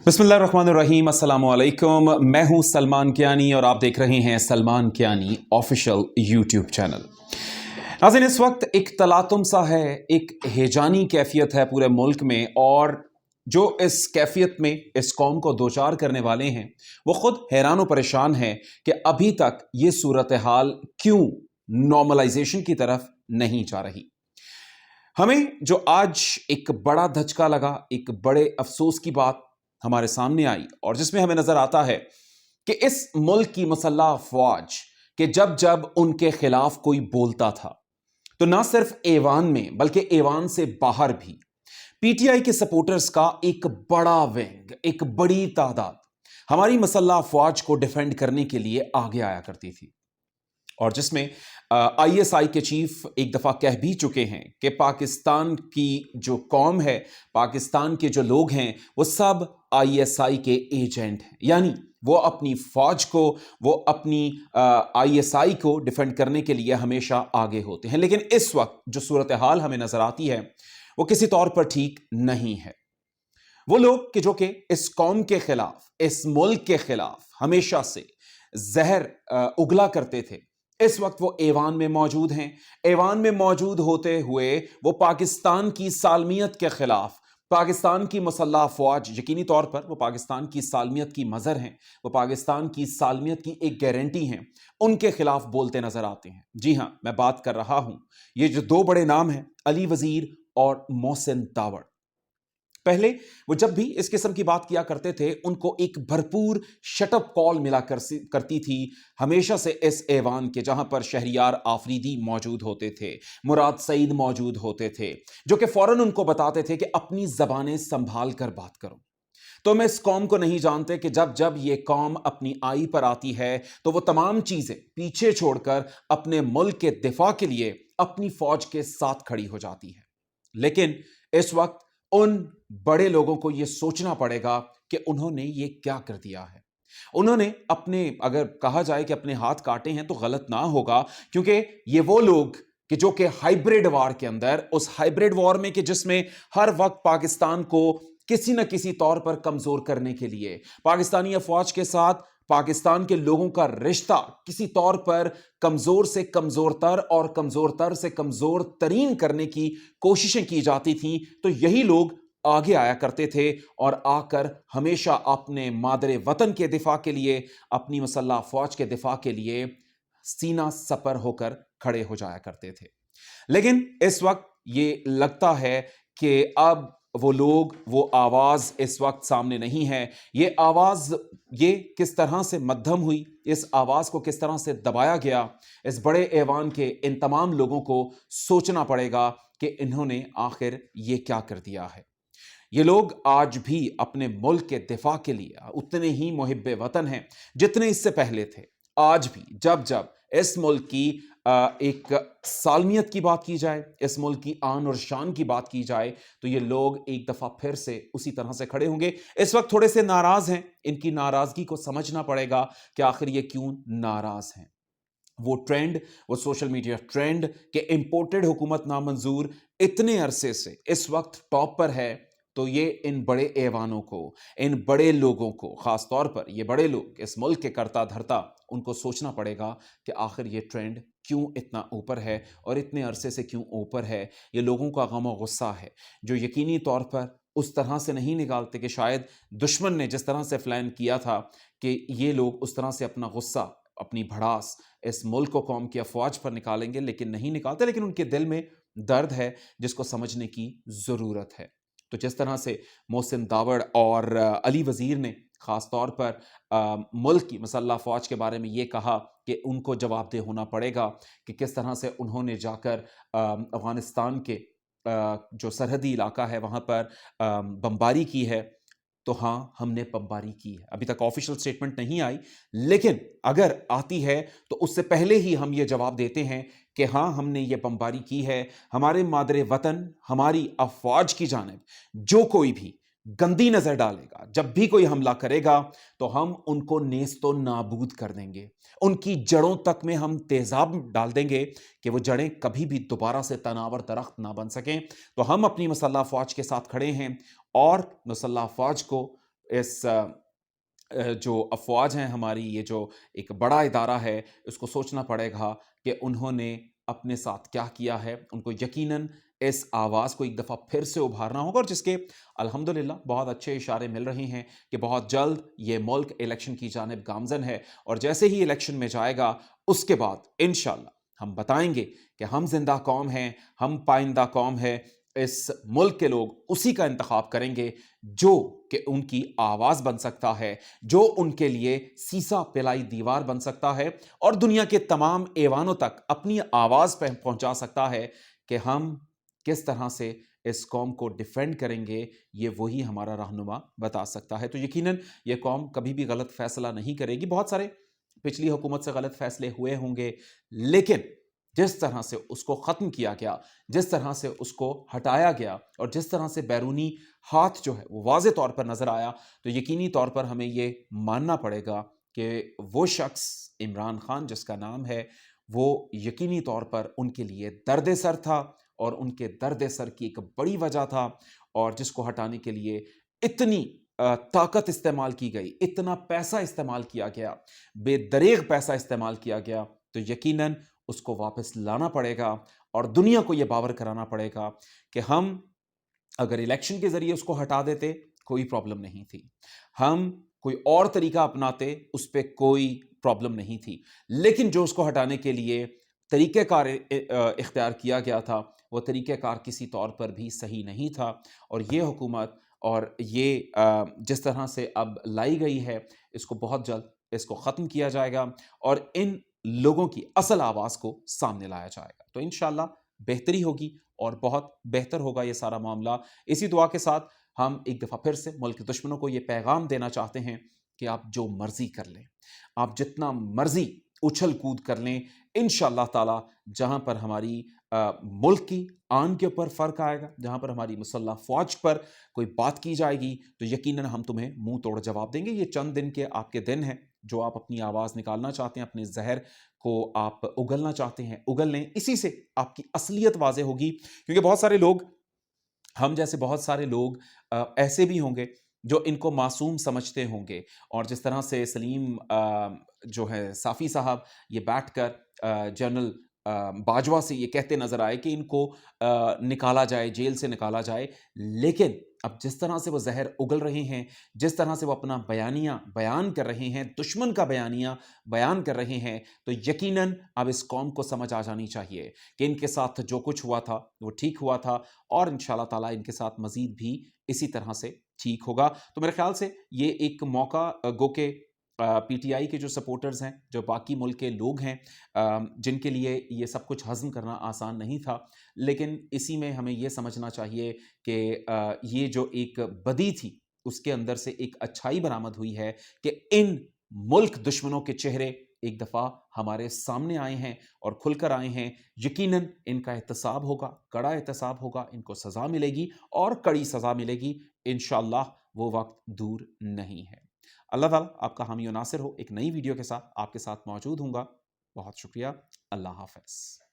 बिस्मिल्लाहिर्रहमानिर्रहीम, अस्सलाम वालेकुम। मैं हूं सलमान कियानी और आप देख रहे हैं Salman Kiyani official YouTube channel. नाज़रीन, इस वक्त एक तलातुम सा है, एक हेजानी कैफियत है पूरे मुल्क में, और जो इस कैफियत में इस कौम को दो चार करने वाले हैं वो खुद हैरान और परेशान हैं कि अभी तक ये सूरत हाल क्यों नॉर्मलाइजेशन की तरफ नहीं जा रही। हमें जो आज एक बड़ा धचका लगा, एक बड़े अफसोस की बात हमारे सामने आई, और जिसमें हमें नजर आता है कि इस मुल्क की मुसल्लह अफवाज के जब जब उनके खिलाफ कोई बोलता था तो ना सिर्फ ऐवान में बल्कि ऐवान से बाहर भी पीटीआई के सपोर्टर्स का एक बड़ा विंग, एक बड़ी तादाद हमारी मुसल्लह अफवाज को डिफेंड करने के लिए आगे आया करती थी, और जिसमें आईएसआई के चीफ एक दफ़ा कह भी चुके हैं कि पाकिस्तान की जो कौम है, पाकिस्तान के जो लोग हैं, वो सब आईएसआई के एजेंट हैं। यानी वो अपनी फौज को, वो अपनी आईएसआई को डिफेंड करने के लिए हमेशा आगे होते हैं। लेकिन इस वक्त जो सूरत हाल हमें नजर आती है वो किसी तौर पर ठीक नहीं है। वो लोग कि जो कि इस कौम के खिलाफ, इस मुल्क के खिलाफ हमेशा से जहर उगला करते थे, इस वक्त वो ऐवान में मौजूद हैं। ऐवान में मौजूद होते हुए वो पाकिस्तान की सालमियत के खिलाफ, पाकिस्तान की मुसल्लह अफवाज, यकीनी तौर पर वो पाकिस्तान की सालमियत की मज़हर हैं, वो पाकिस्तान की सालमियत की एक गारंटी हैं, उनके खिलाफ बोलते नजर आते हैं। जी हाँ, मैं बात कर रहा हूं, ये जो दो बड़े नाम हैं, अली वजीर और मोहसिन दावड़। पहले वो जब भी इस किस्म की बात किया करते थे उनको एक भरपूर शटअप कॉल मिला करती थी हमेशा से इस ऐवान के, जहां पर शहरियार आफरीदी मौजूद होते थे, मुराद सईद मौजूद होते थे, जो कि फौरन उनको बताते थे कि अपनी जबानें संभाल कर बात करो। तो मैं इस कौम को नहीं जानते कि जब जब ये कौम अपनी आई पर आती है तो वो तमाम चीजें पीछे छोड़कर अपने मुल्क के दिफा के लिए अपनी फौज के साथ खड़ी हो जाती है। लेकिन इस वक्त उन बड़े लोगों को यह सोचना पड़ेगा कि उन्होंने ये क्या कर दिया है। उन्होंने अपने, अगर कहा जाए कि अपने हाथ काटे हैं तो गलत ना होगा, क्योंकि ये वो लोग कि जो कि हाइब्रिड वॉर के अंदर, उस हाइब्रिड वॉर में कि जिसमें हर वक्त पाकिस्तान को किसी न किसी तौर पर कमजोर करने के लिए पाकिस्तानी अफवाज के साथ पाकिस्तान के लोगों का रिश्ता किसी तौर पर कमजोर से कमजोरतर और कमजोरतर से कमजोर तरीन करने की कोशिशें की जाती थीं, तो यही लोग आगे आया करते थे और आकर हमेशा अपने मादरे वतन के दिफा के लिए, अपनी मुसल्लह फौज के दिफा के लिए सीना सपर होकर खड़े हो जाया करते थे। लेकिन इस वक्त ये लगता है कि अब वो लोग, वो आवाज इस वक्त सामने नहीं है। ये आवाज, ये किस तरह से मध्यम हुई, इस आवाज को किस तरह से दबाया गया, इस बड़े ऐवान के इन तमाम लोगों को सोचना पड़ेगा कि इन्होंने आखिर ये क्या कर दिया है। ये लोग आज भी अपने मुल्क के दिफा के लिए उतने ही मुहिब्बे वतन हैं जितने इससे पहले थे। आज भी जब जब इस मुल्क की एक सालमियत की बात की जाए, इस मुल्क की आन और शान की बात की जाए, तो ये लोग एक दफा फिर से उसी तरह से खड़े होंगे। इस वक्त थोड़े से नाराज हैं, इनकी नाराजगी को समझना पड़ेगा कि आखिर ये क्यों नाराज हैं। वो ट्रेंड, वो सोशल मीडिया ट्रेंड कि इंपोर्टेड हुकूमत नामंजूर इतने अरसे से इस वक्त टॉप पर है, तो ये इन बड़े ऐवानों को, इन बड़े लोगों को, खास तौर पर ये बड़े लोग इस मुल्क के करता धरता, उनको सोचना पड़ेगा कि आखिर ये ट्रेंड क्यों इतना ऊपर है और इतने अरसे से क्यों ऊपर है। ये लोगों का गम और गुस्सा है जो यकीनी तौर पर उस तरह से नहीं निकालते कि शायद दुश्मन ने जिस तरह से प्लान किया था कि ये लोग उस तरह से अपना गुस्सा, अपनी भड़ास इस मुल्क और कौम की अफवाज पर निकालेंगे, लेकिन नहीं निकालते। लेकिन उनके दिल में दर्द है जिसको समझने की ज़रूरत है। तो जिस तरह से मोहसिन दावड़ और अली वजीर ने ख़ास तौर पर मुल्क की मुसल्लह फ़ौज के बारे में ये कहा कि उनको जवाबदेह होना पड़ेगा कि किस तरह से उन्होंने जाकर अफ़गानिस्तान के जो सरहदी इलाका है वहाँ पर बमबारी की है, तो हाँ, हमने बमबारी की है। अभी तक ऑफिशियल स्टेटमेंट नहीं आई, लेकिन अगर आती है तो उससे पहले ही हम ये जवाब देते हैं कि हाँ, हमने ये बमबारी की है। हमारे मादरे वतन, हमारी अफवाज की जानिब जो कोई भी गंदी नजर डालेगा, जब भी कोई हमला करेगा, तो हम उनको नेस्तो नाबूद कर देंगे। उनकी जड़ों तक में हम तेजाब डाल देंगे कि वो जड़ें कभी भी दोबारा से तनावर दरख्त ना बन सकें। तो हम अपनी मुसल्लह फौज के साथ खड़े हैं और मुसल्लह फौज को اس جو افواج ہیں ہماری، یہ جو ایک بڑا ادارہ ہے، اس کو سوچنا پڑے گا کہ انہوں نے اپنے ساتھ کیا کیا ہے. ان کو یقیناً اس آواز کو ایک دفعہ پھر سے ابھارنا ہوگا، اور جس کے الحمدللہ بہت اچھے اشارے مل رہے ہیں کہ بہت جلد یہ ملک الیکشن کی جانب گامزن ہے، اور جیسے ہی الیکشن میں جائے گا اس کے بعد انشاءاللہ ہم بتائیں گے کہ ہم زندہ قوم ہیں، ہم پائندہ قوم ہے. اس ملک کے لوگ اسی کا انتخاب کریں گے جو کہ ان کی آواز بن سکتا ہے، جو ان کے لیے سیسا پلائی دیوار بن سکتا ہے، اور دنیا کے تمام ایوانوں تک اپنی آواز پہنچا سکتا ہے کہ ہم کس طرح سے اس قوم کو ڈیفینڈ کریں گے. یہ وہی ہمارا رہنما بتا سکتا ہے. تو یقیناً یہ قوم کبھی بھی غلط فیصلہ نہیں کرے گی. بہت سارے پچھلی حکومت سے غلط فیصلے ہوئے ہوں گے، لیکن جس طرح سے اس کو ختم کیا گیا، جس طرح سے اس کو ہٹایا گیا، اور جس طرح سے بیرونی ہاتھ جو ہے وہ واضح طور پر نظر آیا، تو یقینی طور پر ہمیں یہ ماننا پڑے گا کہ وہ شخص عمران خان جس کا نام ہے، وہ یقینی طور پر ان کے لیے درد سر تھا، اور ان کے درد سر کی ایک بڑی وجہ تھا، اور جس کو ہٹانے کے لیے اتنی طاقت استعمال کی گئی، اتنا پیسہ استعمال کیا گیا، بے دریغ پیسہ استعمال کیا گیا. تو یقیناً اس کو واپس لانا پڑے گا، اور دنیا کو یہ باور کرانا پڑے گا کہ ہم اگر الیکشن کے ذریعے اس کو ہٹا دیتے کوئی پرابلم نہیں تھی، ہم کوئی اور طریقہ اپناتے اس پہ کوئی پرابلم نہیں تھی، لیکن جو اس کو ہٹانے کے لیے طریقہ کار اختیار کیا گیا تھا، وہ طریقہ کار کسی طور پر بھی صحیح نہیں تھا. اور یہ حکومت اور یہ جس طرح سے اب لائی گئی ہے، اس کو بہت جلد اس کو ختم کیا جائے گا، اور ان لوگوں کی اصل آواز کو سامنے لایا جائے گا. تو انشاءاللہ بہتری ہوگی اور بہت بہتر ہوگا یہ سارا معاملہ. اسی دعا کے ساتھ ہم ایک دفعہ پھر سے ملک کے دشمنوں کو یہ پیغام دینا چاہتے ہیں کہ آپ جو مرضی کر لیں، آپ جتنا مرضی اچھل کود کر لیں، انشاءاللہ تعالی جہاں پر ہماری ملک کی آن کے اوپر فرق آئے گا، جہاں پر ہماری مسلح فوج پر کوئی بات کی جائے گی، تو یقیناً ہم تمہیں منہ توڑ جواب دیں گے. یہ چند دن کے آپ کے دن ہیں، جو آپ اپنی آواز نکالنا چاہتے ہیں، اپنے زہر کو آپ اگلنا چاہتے ہیں، اگل لیں. اسی سے آپ کی اصلیت واضح ہوگی، کیونکہ بہت سارے لوگ، ہم جیسے بہت سارے لوگ ایسے بھی ہوں گے جو ان کو معصوم سمجھتے ہوں گے، اور جس طرح سے سلیم جو ہے صافی صاحب یہ بیٹھ کر جنرل باجوہ سے یہ کہتے نظر آئے کہ ان کو نکالا جائے، جیل سے نکالا جائے. لیکن اب جس طرح سے وہ زہر اگل رہے ہیں، جس طرح سے وہ اپنا بیانیہ بیان کر رہے ہیں، دشمن کا بیانیہ بیان کر رہے ہیں، تو یقیناً اب اس قوم کو سمجھ آ جانی چاہیے کہ ان کے ساتھ جو کچھ ہوا تھا وہ ٹھیک ہوا تھا، اور انشاءاللہ تعالیٰ ان کے ساتھ مزید بھی اسی طرح سے ٹھیک ہوگا. تو میرے خیال سے یہ ایک موقع گو کہ پی ٹی آئی کے جو سپورٹرز ہیں، جو باقی ملک کے لوگ ہیں، جن کے لیے یہ سب کچھ ہضم کرنا آسان نہیں تھا، لیکن اسی میں ہمیں یہ سمجھنا چاہیے کہ یہ جو ایک بدی تھی اس کے اندر سے ایک اچھائی برآمد ہوئی ہے کہ ان ملک دشمنوں کے چہرے ایک دفعہ ہمارے سامنے آئے ہیں اور کھل کر آئے ہیں. یقیناً ان کا احتساب ہوگا، کڑا احتساب ہوگا، ان کو سزا ملے گی، اور کڑی سزا ملے گی. انشاءاللہ وہ وقت دور نہیں ہے. اللہ تعالیٰ آپ کا حامی و ناصر ہو. ایک نئی ویڈیو کے ساتھ آپ کے ساتھ موجود ہوں گا. بہت شکریہ. اللہ حافظ.